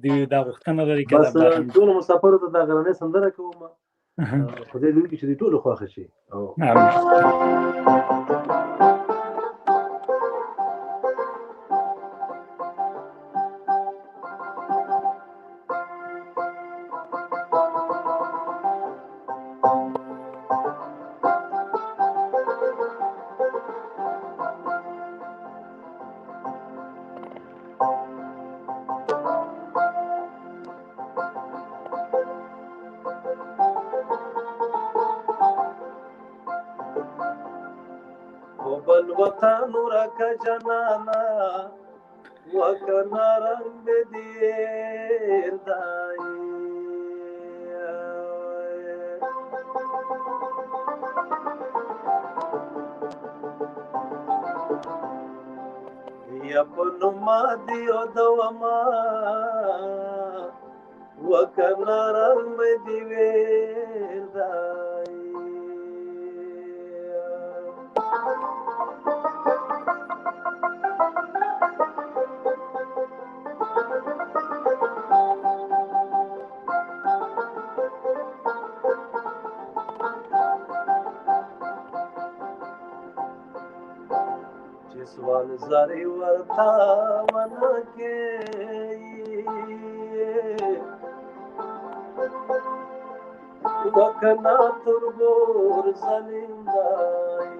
دوی دا غوښتنه لري که بس ټولو مسافرو ته دا غرنۍ سندره کوم خدای دې وکړي چې دوی ټولو خوښه شي. بل وطن ورکه جنانا وکنه رنگ دیر دایی یا پنما دیو دوما وکنه رنگ دیر دایی سوال زاری ورتا منا کے وکنا تربور زلیندائی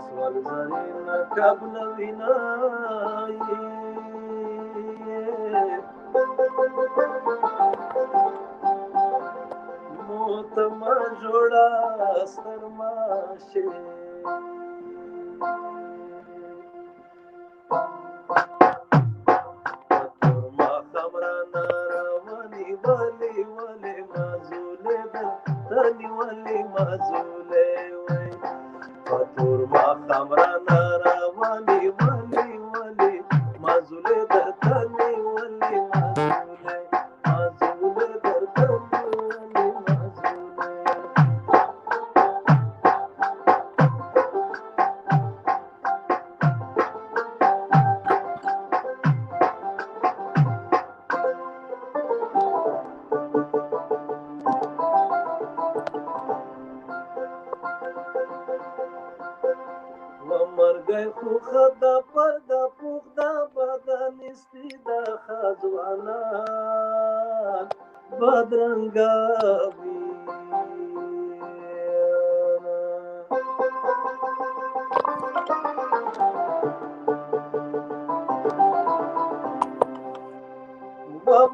سوال زاری نقبل وینائی موتما جوڑا سرماشے ماښام رانا رواني ولې ولې مازولې دلتني ولې مازولې وای پتور ماښام رانا رواني ولې ولې مازولې دلتني ولې مرګي خو خدا پردا پوخدا بدن استیدا خزوانا بدرنګاوي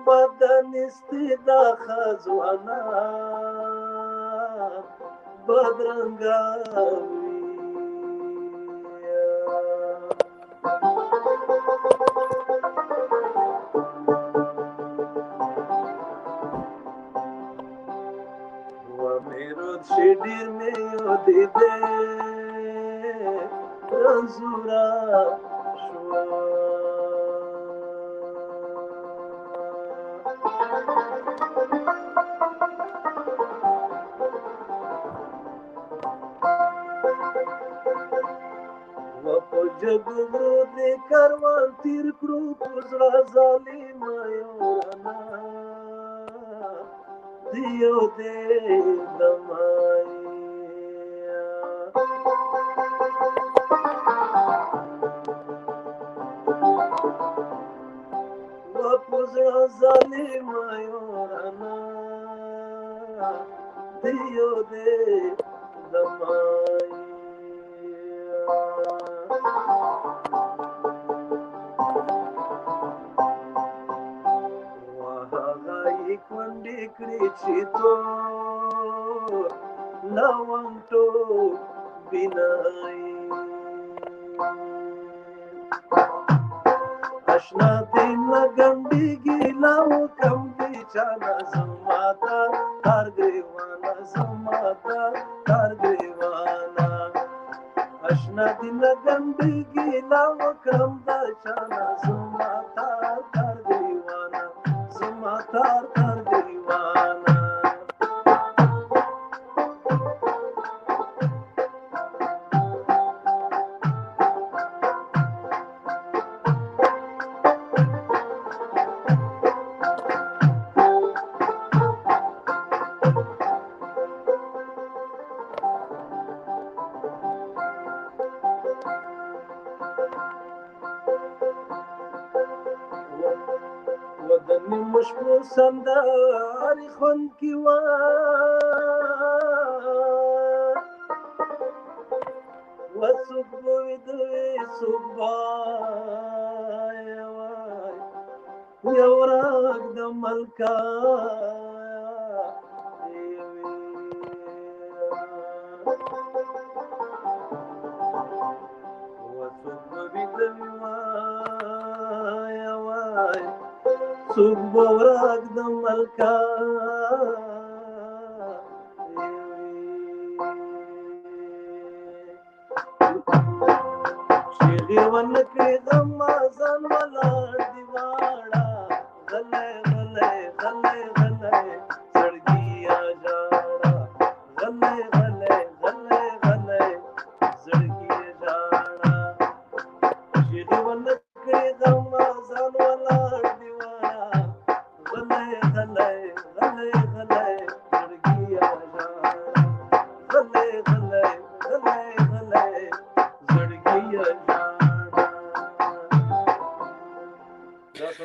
بدن استیدا خزوانا بدرنګاوي شدیر میو دیده رنزورا شوا و پو جگو دی کروان تیر کرو پزرا ظالم یورانا دیو دے دمائی وپوزر ظالم یورانا دیو دے دمائی کونډې کړې چې تو لونټو بینای اشنا دې لګندېږي لاو کم دې چانا زماتا تار ګریوانا زماتا تار ګریوانا اشنا دې لګندېږي لاو کم دې چانا زماتا تار ګریوانا زماتا تار ګریوانا شپو سندرې خوند کې وای وڅوک به ویده وي څوک به وای یو راګ د ملکه وڅوک به ویده وي وای وای څوک به راګ د ملکه چیغې ونه کړې غم ځان ولاړ دی واړه